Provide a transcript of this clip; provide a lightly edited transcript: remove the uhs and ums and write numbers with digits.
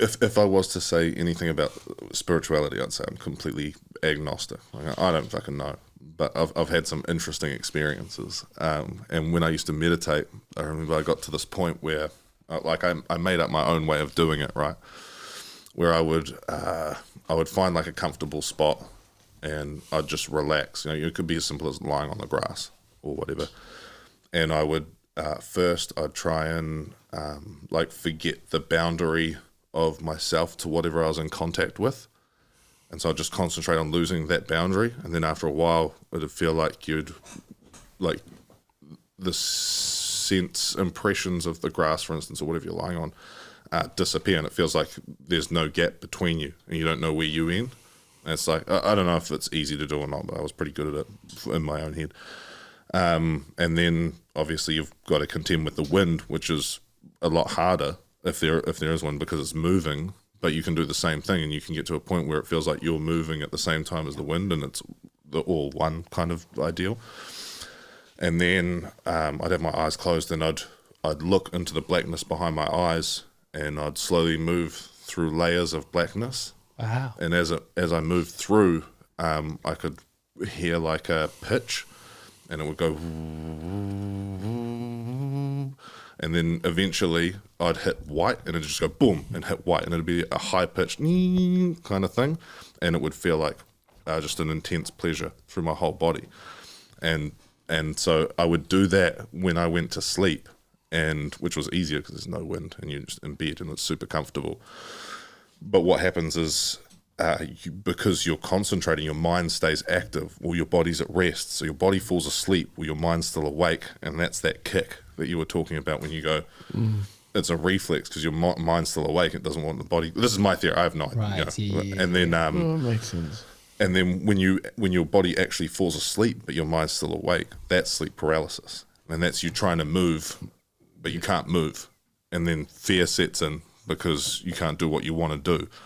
if I was to say anything about spirituality, I'd say I'm completely agnostic. Like, I don't fucking know, but I've had some interesting experiences. And when I used to meditate, I remember I got to this point where, I made up my own way of doing it, right? Where I would find like a comfortable spot, and I'd just relax. It could be as simple as lying on the grass or whatever. And I would first I'd try and forget the boundary of myself to whatever I was in contact with. And so I'd just concentrate on losing that boundary. And then after a while, it'd feel like the sense impressions of the grass, for instance, or whatever you're lying on, disappear. And it feels like there's no gap between you and you don't know where you end. And it's like, I don't know if it's easy to do or not, but I was pretty good at it in my own head. And then obviously you've got to contend with the wind, which is a lot harder if there is one, because it's moving, but you can do the same thing, and you can get to a point where it feels like you're moving at the same time as the wind, and it's the all one kind of ideal. And then I'd have my eyes closed, and I'd look into the blackness behind my eyes, and I'd slowly move through layers of blackness. Wow. And as I moved through, I could hear like a pitch, and it would go, and then eventually I'd hit white, and it'd just go boom and hit white, and it'd be a high pitched kind of thing, and it would feel like just an intense pleasure through my whole body. And so I would do that when I went to sleep, and which was easier because there's no wind and you're just in bed and it's super comfortable. But what happens is, because you're concentrating, your mind stays active, or your body's at rest. So your body falls asleep, or your mind's still awake, and that's that kick that you were talking about when you go. It's a reflex because your mind's still awake. It doesn't want the body. This is my theory. I have no idea. Right. Yeah. And then, Makes sense. and then when your body actually falls asleep, but your mind's still awake, that's sleep paralysis, and that's you trying to move, but you can't move, and then fear sets in because you can't do what you want to do.